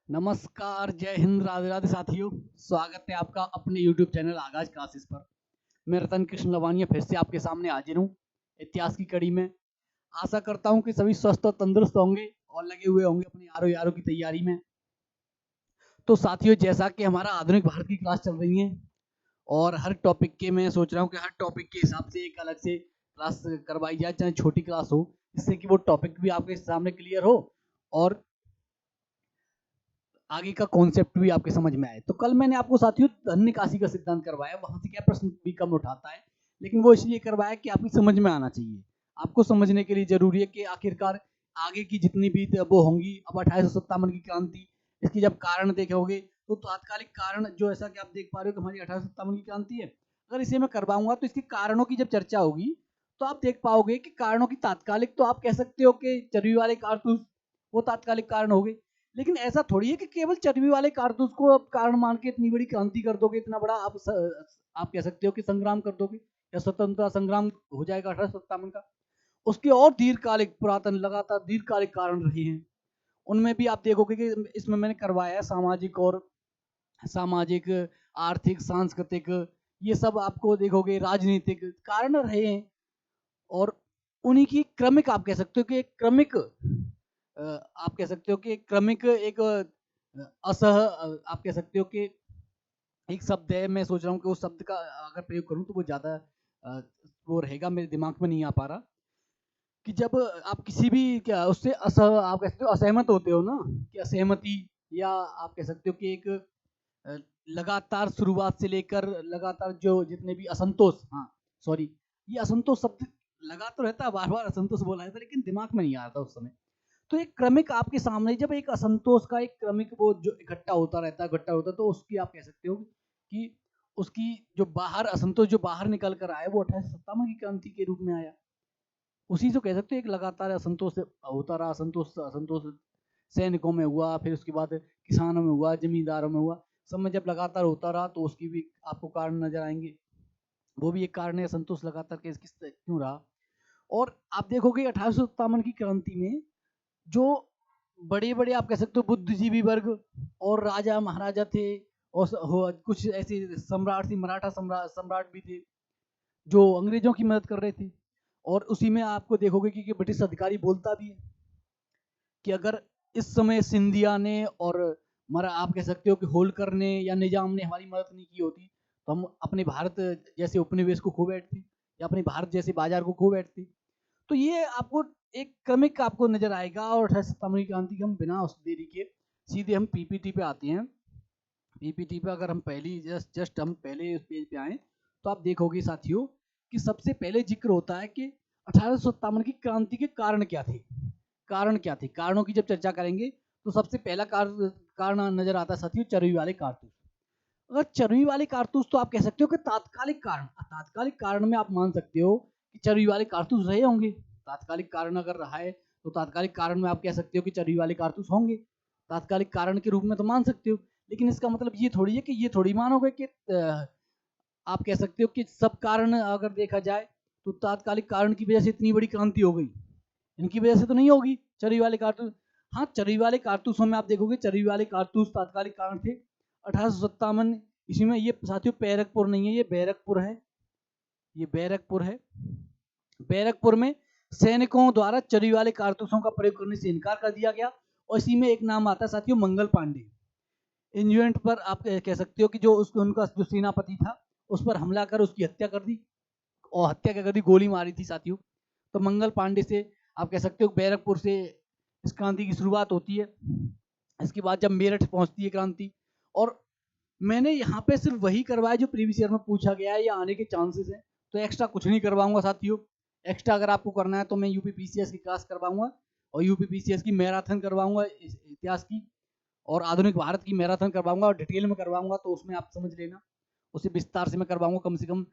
नमस्कार, जय हिंद, राधे राधे साथियों। स्वागत है आपका अपने YouTube चैनल आगाज क्लासेस पर। मैं रतन कृष्ण लवानिया फिर से आपके सामने हाजिर हूँ इतिहास की कड़ी में। आशा करता हूँ कि सभी स्वस्थ और तंदुरुस्त होंगे और लगे हुए होंगे अपनी आरो यारों की तैयारी में। तो साथियों, जैसा कि हमारा आधुनिक भारत की क्लास चल रही है और हर टॉपिक के मैं सोच रहा हूँ कि हर टॉपिक के हिसाब से एक अलग से क्लास करवाई जाए, चाहे छोटी क्लास हो, जिससे कि वो टॉपिक भी आपके सामने क्लियर हो और आगे का कॉन्सेप्ट भी आपके समझ में आए। तो कल मैंने आपको साथियों धन निकासी का सिद्धांत करवाया, वहां से क्या प्रश्न भी कम उठाता है, लेकिन वो इसलिए करवाया कि आपकी समझ में आना चाहिए। आपको समझने के लिए जरूरी है कि आखिरकार आगे की जितनी भी वो होंगी, अब 1857 की क्रांति, इसकी जब कारण देखोगे तो तात्कालिक कारण जो, ऐसा कि आप देख पा रहे हो कि हमारी 1857 की क्रांति है, अगर इसे मैं करवाऊंगा तो इसके कारणों की जब चर्चा होगी तो आप देख पाओगे कि कारणों की तात्कालिक तो आप कह सकते हो कि चर्बी वाले कारतूस वो तात्कालिक कारण हो गए, लेकिन ऐसा थोड़ी है कि केवल चर्बी वाले कारतूस को आप कारण मान के इतनी बड़ी क्रांति कर दोगे, इतना बड़ा आप कह सकते हो कि संग्राम कर दोगे या स्वतंत्रता संग्राम हो जाएगा 1857 का। उसके और दीर्घकालिक पुरातन लगातार दीर्घकालिक कारण रहे हैं। उनमें भी आप देखोगे कि इसमें मैंने करवाया है सामाजिक, आर्थिक, सांस्कृतिक, ये सब आपको देखोगे राजनीतिक कारण रहे हैं। और उन्हीं की क्रमिक आप कह सकते हो कि एक क्रमिक आप कह सकते हो कि क्रमिक एक आप कह सकते हो कि एक शब्द है, मैं सोच रहा हूँ कि उस शब्द का अगर प्रयोग करूँ तो वो ज़्यादा वो रहेगा, मेरे दिमाग में नहीं आ पा रहा। कि जब आप किसी भी क्या उससे आप कह सकते हो असहमत होते हो ना, कि असहमति, या आप कह सकते हो कि एक अ, लगातार शुरुआत से लेकर लगातार जो जितने भी असंतोष, हाँ सॉरी, ये असंतोष शब्द लगा तो रहता है, बार बार असंतोष बोला जाता है, लेकिन दिमाग में नहीं आ रहा था उस समय। तो एक क्रमिक आपके सामने जब एक असंतोष का एक क्रमिक वो जो इकट्ठा होता है, तो उसकी आप कह सकते हो कि उसकी जो बाहर असंतोष जो बाहर निकल कर आया वो 1857 की क्रांति के रूप में आया। उसी से कह सकते हो एक लगातार असंतोष होता रहा, असंतोष असंतोष सैनिकों में हुआ, फिर उसके बाद किसानों में हुआ, जमींदारों में हुआ, सब में जब लगातार होता रहा तो उसकी भी आपको कारण नजर आएंगे। वो भी एक कारण है असंतोष लगातार किस क्यों रहा। और आप देखोगे 1857 की क्रांति में जो बड़े बड़े आप कह सकते हो बुद्धिजीवी वर्ग और राजा महाराजा थे, और कुछ ऐसे सम्राट थी, मराठा सम्राट भी थे जो अंग्रेजों की मदद कर रहे थे। और उसी में आपको देखोगे कि ब्रिटिश अधिकारी बोलता भी है कि अगर इस समय सिंधिया ने और मरा आप कह सकते हो कि होलकर ने या निजाम ने हमारी मदद नहीं की होती तो हम अपने भारत जैसे उपनिवेश को खो बैठते या अपने भारत जैसे बाजार को खो बैठते। तो ये आपको एक क्रमिक आपको नजर आएगा। और 1857 की क्रांति के हम बिना उस देरी के सीधे हम पीपीटी पे आते हैं। पीपीटी पे अगर हम पहली जस्ट हम पहले उस पेज पे आए तो आप देखोगे साथियों कि सबसे पहले जिक्र होता है कि 1857 की क्रांति के कारण क्या थे। कारण क्या थे, कारणों की जब चर्चा करेंगे तो सबसे पहला कारण नजर आता है साथियों चरबी वाले कारतूस। अगर चरबी वाले कारतूस तो आप कह सकते हो कि तात्कालिक कारण में आप मान सकते हो कि चरबी वाले कारतूस रहे होंगे। तात्कालिक कारण अगर रहा है तो तात्कालिक कारण में आप कह सकते हो कि चरबी वाले कारतूस होंगे, तात्कालिक कारण के रूप में तो मान सकते हो। लेकिन इसका मतलब ये थोड़ी है कि ये थोड़ी मानोगे कि आप कह सकते हो कि सब कारण अगर देखा जाए तो तात्कालिक कारण की वजह से इतनी बड़ी क्रांति हो गई, इनकी वजह से तो नहीं होगी चरबी वाले कारतूस। हाँ, चरबी वाले कारतूसों में आप देखोगे चरबी वाले कारतूस तात्कालिक कारण थे 1857 इसी में। ये साथियों बैरकपुर नहीं है, ये बैरकपुर है, ये बैरकपुर है। बैरकपुर में सैनिकों द्वारा चरबी वाले कारतूसों का प्रयोग करने से इनकार कर दिया गया। और इसी में एक नाम आता है साथियों मंगल पांडे। इंजुएंट पर आप कह सकते हो कि जो उसको उनका जो सेनापति था उस पर हमला कर उसकी हत्या कर दी, और हत्या क्या कर दी, गोली मारी थी साथियों। तो मंगल पांडे से आप कह सकते हो बैरकपुर से इस क्रांति की शुरुआत होती है। इसके बाद जब मेरठ पहुंचती है क्रांति, और मैंने यहाँ पे सिर्फ वही करवाया जो प्रीवियस ईयर में पूछा गया है या आने के चांसेस हैं, तो एक्स्ट्रा कुछ नहीं करवाऊंगा साथियों। एक्स्ट्रा अगर आपको करना है तो मैं यूपी पीसीएस की क्लास करवाऊंगा और यूपी पीसीएस की मैराथन करवाऊंगा इतिहास की, और आधुनिक भारत की मैराथन करवाऊंगा और डिटेल में करवाऊंगा, तो उसमें आप समझ लेना उसे विस्तार से मैं करवाऊंगा। कम से कम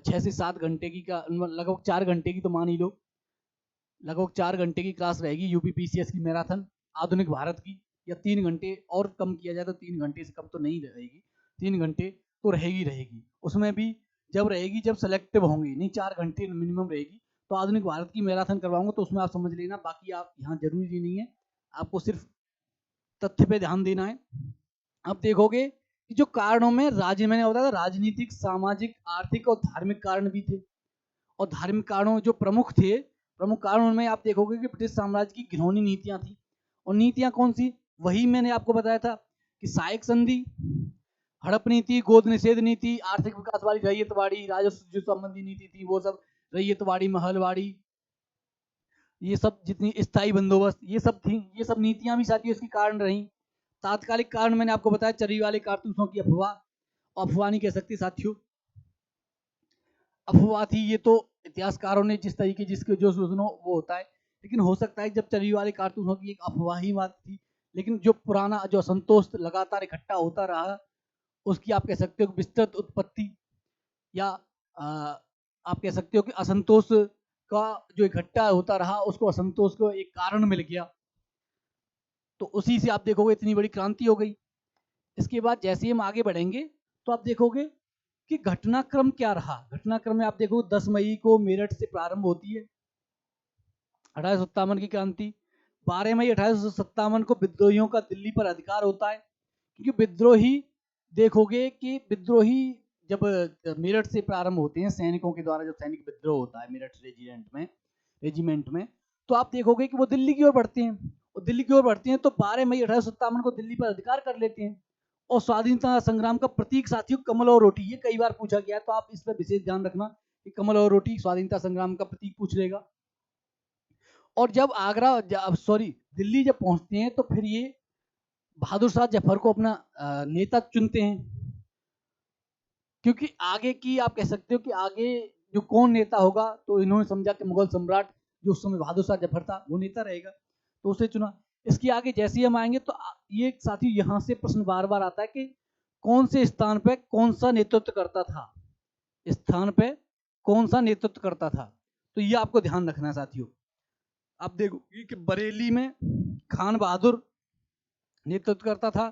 6 से 7 घंटे की का लगभग 4 घंटे की तो मान ही लो, लगभग 4 घंटे की क्लास रहेगी यूपी पीसीएस की मैराथन आधुनिक भारत की। या 3 घंटे और कम किया जाए तो 3 घंटे से कम तो नहीं रहेगी, 3 घंटे तो रहेगी रहेगी। उसमें भी जब रहेगी जब सेलेक्टिव होंगे, नहीं 4 घंटे मिनिमम रहेगी। तो आधुनिक भारत की मैराथन करवाऊंगा तो उसमें आप समझ लेना, बाकी आप यहाँ जरूरी नहीं है, आपको सिर्फ तथ्य पे ध्यान देना है। अब देखोगे कि जो कारणों में मैंने बताया था राजनीतिक, सामाजिक, आर्थिक और धार्मिक कारण भी थे। और धार्मिक कारणों जो प्रमुख थे, प्रमुख कारणों में आप देखोगे कि ब्रिटिश साम्राज्य की घिनौनी नीतियां थी। और नीतियां कौन सी? वही मैंने आपको बताया था कि सायक संधि, हड़प नीति, गोद निषेध नीति, आर्थिक विकास वाली रैयतवाड़ी, राजस्व जो संबंधी नीति थी वो सब, रैयतवाड़ी, महलवाड़ी, ये सब जितनी स्थायी बंदोबस्त, ये सब थी। ये सब नीतियां भी साथियों इसके कारण रही। तात्कालिक कारण मैंने आपको बताया चर्बी वाले कारतूसों की अफवाह, अफवाह नहीं कह सकती साथियों, अफवाह थी ये तो इतिहासकारों ने जिस तरीके जिसके जो सुनो वो होता है। लेकिन हो सकता है जब चर्बी वाले कारतूसों की एक अफवाह ही बात थी, लेकिन जो पुराना जो असंतोष लगातार इकट्ठा होता रहा, उसकी आप कह सकते हो विस्तृत उत्पत्ति, या आप कह सकते हो कि असंतोष का जो इकट्ठा होता रहा, उसको असंतोष को एक कारण मिल गया, तो उसी से आप देखोगे इतनी बड़ी क्रांति हो गई। इसके बाद जैसे ही हम आगे बढ़ेंगे तो आप देखोगे कि घटनाक्रम क्या रहा। घटनाक्रम में आप देखो 10 मई को मेरठ से प्रारंभ होती है 1857 की क्रांति। 12 मई 1857 को विद्रोहियों का दिल्ली पर अधिकार होता है, क्योंकि विद्रोही देखोगे कि विद्रोही जब मेरठ से प्रारंभ होते हैं सैनिकों के द्वारा, जब सैनिक विद्रोह होता है मेरठ रेजिमेंट में, तो आप देखोगे कि वो दिल्ली की ओर बढ़ते हैं। और दिल्ली की ओर बढ़ते हैं तो 12 मई 1857 को दिल्ली पर अधिकार कर लेते हैं। और स्वाधीनता संग्राम का प्रतीक साथियों कमल और रोटी, ये कई बार पूछा गया है, तो आप इस पर विशेष ध्यान रखना कि कमल और रोटी स्वाधीनता संग्राम का प्रतीक पूछ लेगा। और जब दिल्ली जब पहुंचते हैं तो फिर ये बहादुर शाह जफर को अपना नेता चुनते हैं, क्योंकि आगे की आप कह सकते हो कि आगे जो कौन नेता होगा, तो इन्होंने समझा कि मुगल सम्राट जो उस समय बहादुर शाह जफर था वो नेता रहेगा, तो उसे चुना। इसके आगे जैसे ही हम आएंगे तो ये साथी यहाँ से प्रश्न बार बार आता है कि कौन से स्थान पे कौन सा नेतृत्व करता था, स्थान पे कौन सा नेतृत्व करता था, तो ये आपको ध्यान रखना है साथियों। आप देखो कि बरेली में खान बहादुर नेतृत्व करता था,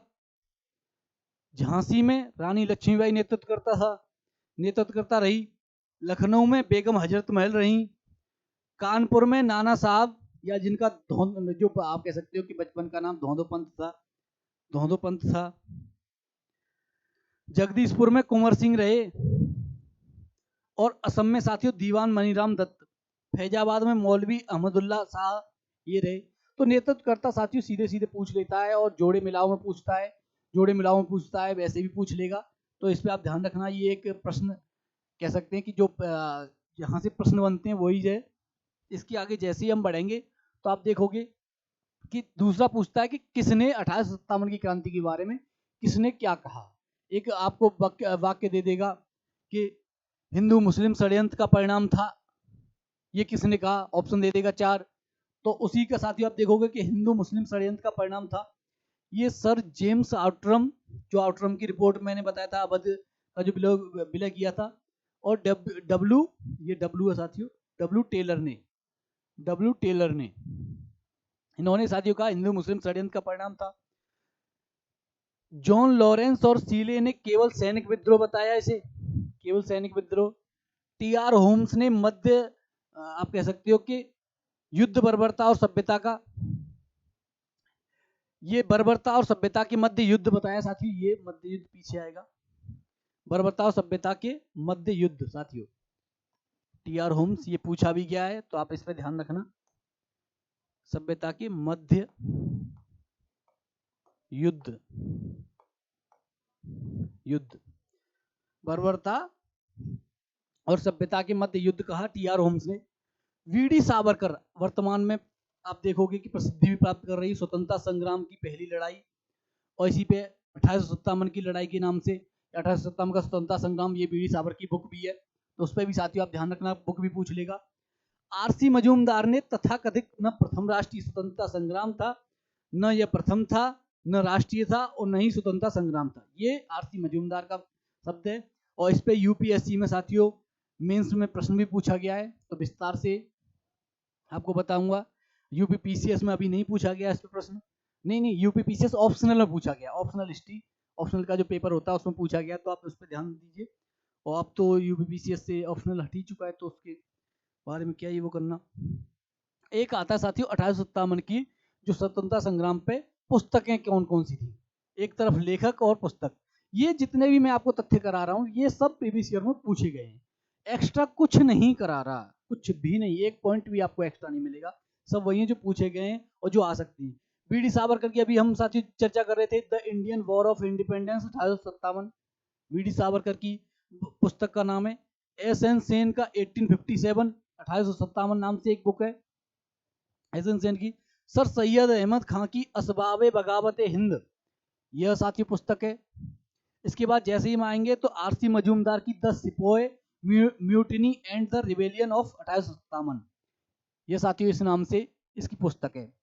झांसी में रानी लक्ष्मीबाई नेतृत्व करता रही, लखनऊ में बेगम हजरत महल रही, कानपुर में नाना साहब या जिनका जो आप कह सकते हो कि बचपन का नाम धौंधो पंत था, जगदीशपुर में कुंवर सिंह रहे, और असम में साथियों दीवान मनीराम दत्त, फैजाबाद में मौलवी अहमदुल्ला शाह ये रहे। तो नेतृत्व करता साथियों सीधे सीधे पूछ लेता है, और जोड़े मिलाओ में पूछता है, वैसे भी पूछ लेगा। तो इस पे आप ध्यान रखना, ये एक प्रश्न कह सकते हैं कि जो यहाँ से प्रश्न बनते हैं वही है। इसके आगे जैसे ही हम बढ़ेंगे तो आप देखोगे कि दूसरा पूछता है कि किसने 1857 की क्रांति के बारे में किसने क्या कहा। एक आपको वाक्य दे देगा कि हिंदू मुस्लिम षड्यंत्र का परिणाम था, ये किसने कहा, ऑप्शन दे देगा 4। तो उसी का साथियों आप देखोगे कि हिंदू मुस्लिम षड्यंत्र का परिणाम था ये सर जेम्स आउटरम, जो आउटरम की रिपोर्ट मैंने बताया था अवध का जो विलय किया था, और डब्ल्यू है साथियों, डब्ल्यू टेलर ने इन्होंने साथियों कहा हिंदू मुस्लिम षड्यंत्र का परिणाम था। जॉन लॉरेंस और सीले ने केवल सैनिक विद्रोह बताया इसे, केवल सैनिक विद्रोह। टी.आर. होम्स ने मध्य आप कह सकते हो कि युद्ध बर्बरता और सभ्यता का, ये बर्बरता और सभ्यता के मध्य युद्ध बताया साथियों, ये मध्य युद्ध पीछे आएगा, बर्बरता और सभ्यता के मध्य युद्ध साथियों। टी.आर. होम्स, ये पूछा भी गया है तो आप इस पर ध्यान रखना, सभ्यता के मध्य युद्ध, बर्बरता और सभ्यता के मध्य युद्ध कहा टी.आर. होम्स ने। वी.डी. सावरकर वर्तमान में आप देखोगे कि प्रसिद्धि भी प्राप्त कर रही, स्वतंत्रता संग्राम की पहली लड़ाई, और इसी पे 1857 की लड़ाई के नाम से 1857 का स्वतंत्रता संग्राम, ये वी.डी. सावरकर की बुक भी है, तो उस पर भी साथियों आप ध्यान रखना, बुक भी पूछ लेगा। आर.सी. मजूमदार ने तथाकथित न प्रथम राष्ट्रीय स्वतंत्रता संग्राम था, न यह प्रथम था, न राष्ट्रीय था, और न ही स्वतंत्रता संग्राम था, ये आर.सी. मजूमदार का शब्द है। और इस पे यूपीएससी में साथियों मेंस में प्रश्न भी पूछा गया है, तो विस्तार से आपको बताऊंगा। यूपीपीसीएस में अभी नहीं पूछा गया इस पे प्रश्न, नहीं यूपीपीसीएस ऑप्शनल में पूछा गया, ऑप्शनल हिस्ट्री, ऑप्शनल का जो पेपर होता है उसमें पूछा गया, तो आप उस पर ध्यान दीजिए। और अब तो यूपीपीसीएस से ऑप्शनल हट ही चुका है, तो उसके बारे में क्या ये वो करना। एक आता है साथियों 1857 की जो स्वतंत्रता संग्राम पे पुस्तकें कौन कौन सी थी, एक तरफ लेखक और पुस्तक। ये जितने भी मैं आपको तथ्य करा रहा हूँ ये सब प्रीवियस ईयर में पूछे गए हैं, एक्स्ट्रा कुछ नहीं करा रहा, कुछ भी नहीं, एक पॉइंट भी आपको एक्स्ट्रा नहीं मिलेगा, सब वही है जो पूछे गए हैं और जो आ सकती हैं। बीडी सावरकर की अभी हम साथी चर्चा कर रहे थे, the Indian war of independence 1857, B D Savarkar की पुस्तक का नाम है। एस एन सेन का 1857 1857 नाम से एक बुक है एस एन सेन की। सर सैयद अहमद खां की असबाब बगावत हिंद, यह साथी पुस्तक है। इसके बाद जैसे ही हम आएंगे तो आरसी मजूमदार की the sepoy mutiny and the rebellion of 1857, यह साथियों इस नाम से इसकी पुस्तक है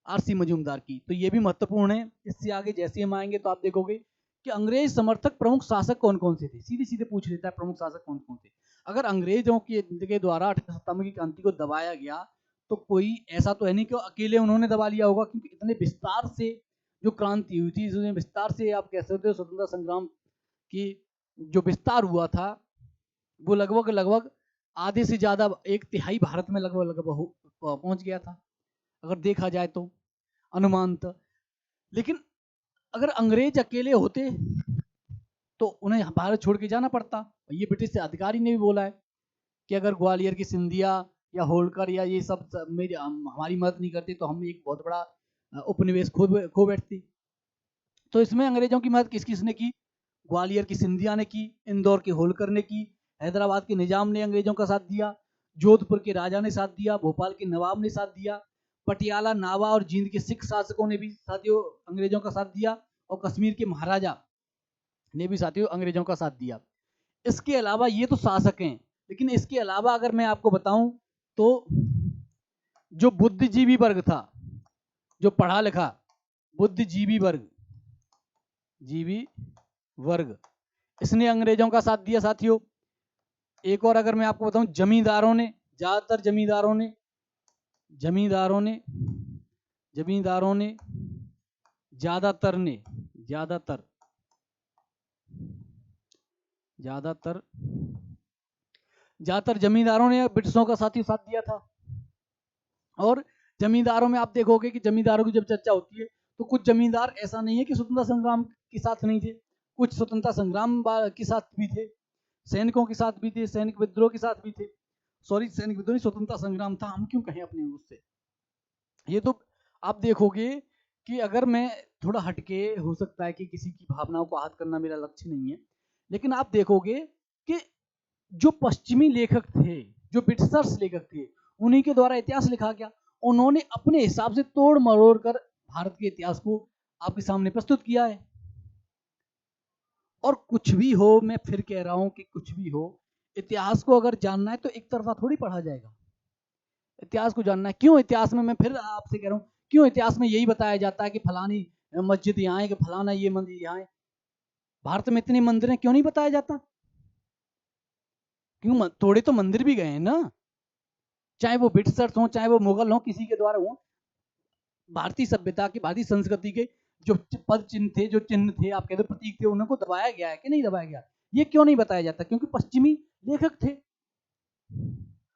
आरसी मजूमदार की, तो ये भी महत्वपूर्ण है। इससे आगे जैसे हम आएंगे तो आप देखोगे कि अंग्रेज समर्थक प्रमुख शासक कौन कौन से थे, सीधे सीधे पूछ लेता है प्रमुख शासक कौन कौन थे। अगर अंग्रेजों के द्वारा 1857 की क्रांति को दबाया गया तो कोई ऐसा तो है नहीं कि अकेले उन्होंने दबा लिया होगा, क्योंकि इतने विस्तार से जो क्रांति हुई थी, इसमें विस्तार से आप कह सकते हो स्वतंत्रता संग्राम की जो विस्तार हुआ था वो लगभग लगभग आधे से ज्यादा, एक तिहाई भारत में लगभग लगभग पहुंच गया था अगर देखा जाए तो अनुमानतः। लेकिन अगर अंग्रेज अकेले होते तो उन्हें भारत छोड़ के जाना पड़ता। ये ब्रिटिश अधिकारी ने भी बोला है कि अगर ग्वालियर की सिंधिया या होलकर या ये सब मेरी हमारी मदद नहीं करते तो हम एक बहुत बड़ा उपनिवेश खो बैठते। तो इसमें अंग्रेजों की मदद किस किस ने की, ग्वालियर की सिंधिया ने की, इंदौर के होलकर ने की, हैदराबाद के निजाम ने अंग्रेजों का साथ दिया, जोधपुर के राजा ने साथ दिया, भोपाल के नवाब ने साथ दिया, पटियाला, नावा और जींद के सिख शासकों ने भी साथियों अंग्रेजों का साथ दिया, और कश्मीर के महाराजा ने भी साथियों अंग्रेजों का साथ दिया। इसके अलावा ये तो शासक हैं, लेकिन इसके अलावा अगर मैं आपको बताऊं तो जो बुद्धिजीवी वर्ग था, जो पढ़ा लिखा बुद्धिजीवी वर्ग, इसने अंग्रेजों का साथ दिया साथियों। एक और अगर मैं आपको बताऊं, जमींदारों ने, ज्यादातर जमींदारों ने ज्यादातर जमींदारों ने ब्रिटिशों का साथ दिया था। और जमींदारों में आप देखोगे कि जमींदारों की जब चर्चा होती है तो कुछ जमींदार ऐसा नहीं है कि स्वतंत्रता संग्राम के साथ नहीं थे, कुछ स्वतंत्रता संग्राम के साथ भी थे, सैनिकों के साथ भी थे, सैनिक विद्रोह के साथ भी थे। सॉरी, सैनिक विद्रोह नहीं, स्वतंत्रता संग्राम था, हम क्यों कहें अपने उससे। ये तो आप देखोगे कि अगर मैं थोड़ा हटके, हो सकता है कि किसी की भावनाओं को आहत करना मेरा लक्ष्य नहीं है, लेकिन आप देखोगे कि जो पश्चिमी लेखक थे, जो ब्रिटिशर्स लेखक थे, उन्हीं के द्वारा इतिहास लिखा गया। उन्होंने अपने हिसाब से तोड़ मरोड़ कर भारत के इतिहास को आपके सामने प्रस्तुत किया है। और कुछ भी हो, मैं फिर कह रहा हूं कि कुछ भी हो, इतिहास को अगर जानना है तो एक तरफा थोड़ी पढ़ा जाएगा। इतिहास को जानना है, क्यों इतिहास में, मैं फिर आपसे कह रहा हूं, क्यों इतिहास में यही बताया जाता है कि फलानी मस्जिद यहाँ है, कि फलाना ये मंदिर यहाँ है। भारत में इतने मंदिर हैं, क्यों नहीं बताया जाता? क्यों? थोड़े तो मंदिर भी गए हैं ना, चाहे वो ब्रिटिशर्स हो, चाहे वो मुगल हो, किसी के द्वारा हो। भारतीय सभ्यता की, भारतीय संस्कृति के जो पद चिन्ह थे, जो चिन्ह थे, आप कहते प्रतीक थे, उनको दबाया गया है कि नहीं दबाया गया? ये क्यों नहीं बताया जाता? क्योंकि पश्चिमी लेखक थे,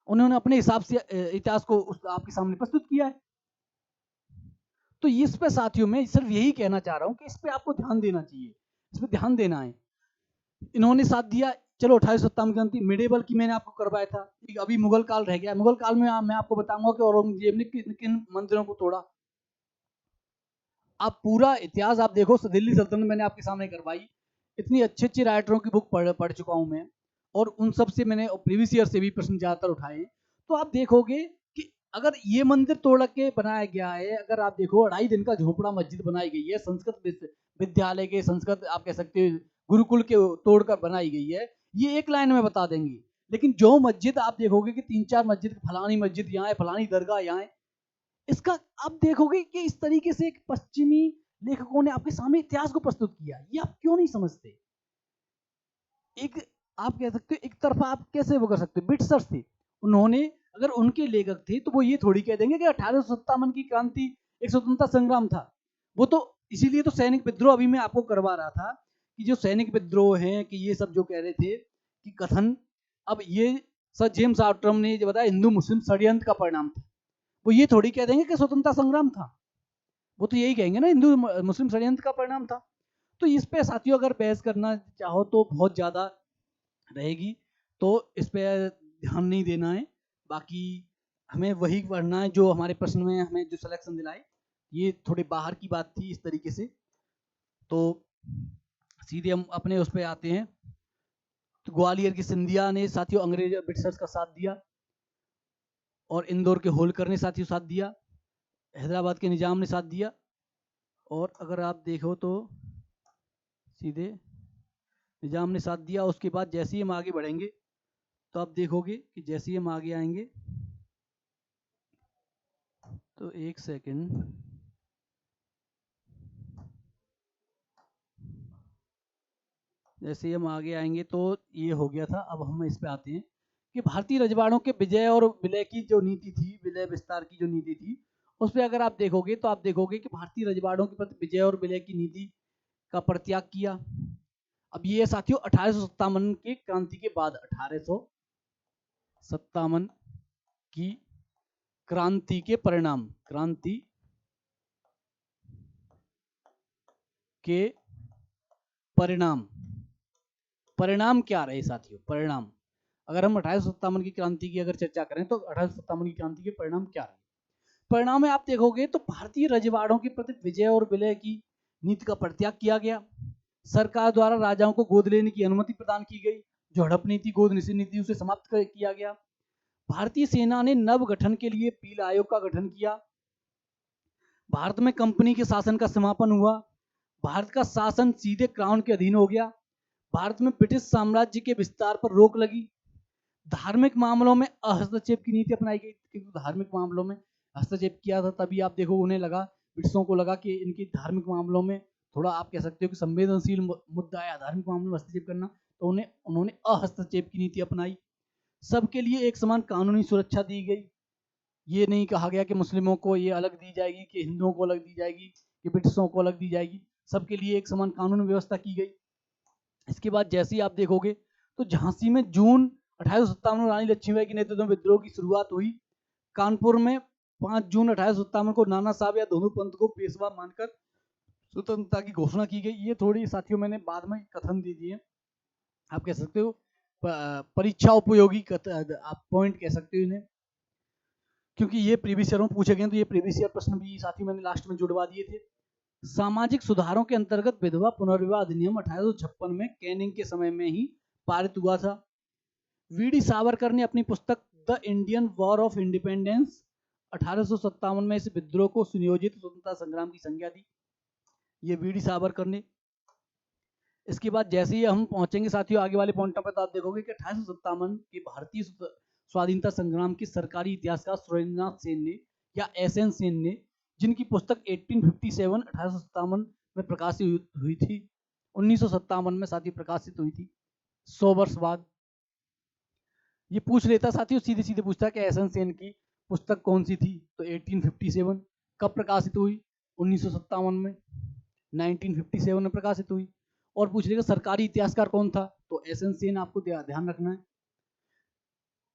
उन्होंने अपने हिसाब से इतिहास को आपके सामने प्रस्तुत किया है। तो इस पे साथियों में सिर्फ यही कहना चाह रहा हूं कि इस पे आपको ध्यान देना चाहिए, इस पे ध्यान देना है। इन्होंने साथ दिया। चलो 1857 क्रांति, मिडेबल की मैंने आपको करवाया था, अभी मुगल काल रह गया। मुगल काल में मैं आपको बताऊंगा कि औरंगजेब ने किन किन मंदिरों को तोड़ा। आप पूरा इतिहास आप देखो, दिल्ली सल्तनत मैंने आपके सामने करवाई, इतनी अच्छे अच्छे राइटरों की बुक पढ़ चुका हूं मैं, और उन सब से मैंने प्रीवियस ईयर से भी प्रश्न ज्यादातर उठाए। तो आप देखोगे कि अगर ये मंदिर तोड़ के बनाया गया है, अगर आप देखो 2.5 दिन का झोपड़ा मस्जिद बनाई गई है, संस्कृत विद्यालय के, संस्कृत आप कह सकते हो गुरुकुल के तोड़कर बनाई गई है, ये एक लाइन में बता देंगे। लेकिन जो मस्जिद आप देखोगे कि 3-4 मस्जिद, फलानी मस्जिद यहाँ है, फलानी दरगाह यहाँ है, इसका आप देखोगे कि इस तरीके से एक पश्चिमी लेखकों ने आपके सामने इतिहास को प्रस्तुत किया। ये आप क्यों नहीं समझते? एक आप कह सकते हो एक तरफा आप कैसे वो कर सकते हो? ब्रिटिशर्स थे, उन्होंने, अगर उनके लेखक थे तो वो ये थोड़ी कह देंगे कि 1857 की क्रांति एक स्वतंत्रता संग्राम था। वो तो इसीलिए तो सैनिक विद्रोह अभी मैं आपको करवा रहा था कि जो सैनिक विद्रोह हैं, कि ये सब जो कह रहे थे कि कथन, अब ये सर जेम्स आउट्रम ने जो बताया हिंदू मुस्लिम षड्यंत्र का परिणाम था, वो ये थोड़ी कह देंगे कि स्वतंत्रता संग्राम था। वो तो यही कहेंगे ना, हिंदू मुस्लिम षड्यंत्र का परिणाम था। तो इस पे साथियों अगर बहस करना चाहो तो बहुत ज़्यादा रहेगी, तो इस पे ध्यान नहीं देना है। बाकी हमें वही पढ़ना है जो हमारे प्रश्न में हमें जो सिलेक्शन दिलाए। ये थोड़ी बाहर की बात थी इस तरीके से। तो सीधे हम अपने उस पे आते हैं। तो ग्वालियर की सिंधिया ने साथियों अंग्रेज ब्रिटिशर्स का साथ दिया, और इंदौर के होलकर ने साथियों साथ दिया, हैदराबाद के निजाम ने साथ दिया। और अगर आप देखो तो सीधे निजाम ने साथ दिया। उसके बाद जैसे ही हम आगे बढ़ेंगे तो आप देखोगे कि जैसे ही हम आगे आएंगे तो एक सेकंड, जैसे ही हम आगे आएंगे तो ये हो गया था। अब हम इस पे आते हैं कि भारतीय रजवाड़ों के विजय और विलय की जो नीति थी, विलय विस्तार की जो नीति थी, उस पर अगर आप देखोगे तो आप देखोगे कि भारतीय रजवाड़ों के प्रति विजय और विलय की नीति का परित्याग किया। अब ये साथियों 1857 की क्रांति के बाद, 1857 की क्रांति के परिणाम, क्रांति के परिणाम, परिणाम क्या रहे साथियों, परिणाम। अगर हम 1857 की क्रांति की अगर चर्चा करें तो 1857 की क्रांति के परिणाम क्या रहे। परिणाम में आप देखोगे तो भारतीय रजवाड़ों के प्रति विजय और विलय की नीति का परित्याग किया गया। सरकार द्वारा राजाओं को गोद लेने की अनुमति प्रदान की गई। जो हड़प नीति, गोद निषेध नीति, उसे समाप्त किया गया। भारतीय सेना ने नव गठन के लिए पील आयोग का गठन किया। भारत में कंपनी के शासन का समापन हुआ। भारत का शासन सीधे क्राउन के अधीन हो गया। भारत में ब्रिटिश साम्राज्य के विस्तार पर रोक लगी। धार्मिक मामलों में हस्तक्षेप की नीति अपनाई गई, क्योंकि धार्मिक मामलों में हस्तक्षेप किया था तभी आप देखो उन्हें लगा, ब्रिटिशों को लगा कि इनकी धार्मिक मामलों में थोड़ा आप कह सकते हो कि संवेदनशील मुद्दा है धार्मिक मामलों में हस्तक्षेप करना, तो उन्होंने अहस्तक्षेप की नीति अपनाई। सबके लिए एक समान कानूनी सुरक्षा दी गई। ये नहीं कहा गया कि मुस्लिमों को ये अलग दी जाएगी, कि हिंदुओं को अलग दी जाएगी, कि ब्रिटिशों को अलग दी जाएगी। सबके लिए एक समान कानूनी व्यवस्था की गई। इसके बाद जैसे ही आप देखोगे तो झांसी में जून 1857 में रानी लक्ष्मीबाई के नेतृत्व में विद्रोह की शुरुआत हुई। कानपुर में 5 जून 1857 को नाना साहब या दोनों पंथ को पेशवा मानकर स्वतंत्रता की घोषणा की गई। ये थोड़ी साथियों मैंने बाद में कथन दे दिए, आप कह सकते हो परीक्षा उपयोगी आप पॉइंट कह सकते हो इन्हें, क्योंकि ये प्रीवियस ईयर में पूछे गए। तो ये प्रीवियस ईयर प्रश्न भी साथियों मैंने लास्ट में जुड़वा दिए थे। सामाजिक सुधारों के अंतर्गत विधवा पुनर्विवाह अधिनियम 1856 में कैनिंग के समय में ही पारित हुआ था। वीडी सावरकर ने अपनी पुस्तक the Indian war of independence 1857 में इस विद्रोह को सुनियोजित स्वतंत्रता संग्राम की संज्ञा दी। ये वीडी सावरकर ने। इसके बाद जैसे ही हम पहुंचेंगे साथियों आगे वाले पॉइंटों पर, तो आप देखोगे कि 1857 के भारतीय स्वाधीनता संग्राम की सरकारी इतिहासकार सुरेंद्रनाथ सेन ने या एसएन सेन ने, जिनकी पुस्तक 1857 में प्रकाशित हुई थी, 1957 में साथियों प्रकाशित हुई थी, 100 वर्ष बाद। ये पूछ लेता साथियों, सीधे सीधे पूछता कि एसएन सेन की पुस्तक कौन सी थी, तो 1857। कब प्रकाशित हुई, 1957 में, 1957 में प्रकाशित हुई। और पूछ लेगा सरकारी इतिहासकार कौन था, तो एसएन सेन आपको ध्यान रखना है।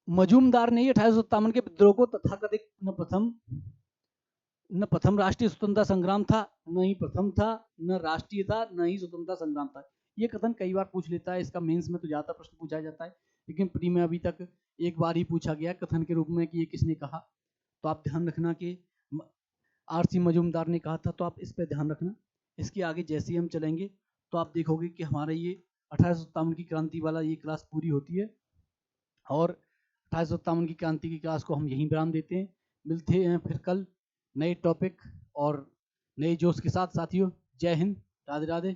मजूमदार ने 1857 के विद्रोह को तथाकथित न प्रथम राष्ट्रीय स्वतंत्रता संग्राम था, न ही प्रथम था, न राष्ट्रीय था, न ही स्वतंत्रता संग्राम था। ये कथन कई बार पूछ लेता है। इसका मेंस में तो ज्यादा प्रश्न पूछा जाता है, लेकिन प्री में अभी तक एक बार ही पूछा गया कथन के रूप में कि ये किसने कहा। तो आप ध्यान रखना कि आरसी मजूमदार ने कहा था, तो आप इस पर ध्यान रखना। इसके आगे जैसे ही हम चलेंगे तो आप देखोगे कि हमारा ये 1857 की क्रांति वाला ये क्लास पूरी होती है, और 1857 की क्रांति की क्लास को हम यहीं विराम देते हैं। मिलते हैं फिर कल नए टॉपिक और नए जोश के साथ साथियों। जय हिंद, राधे राधे।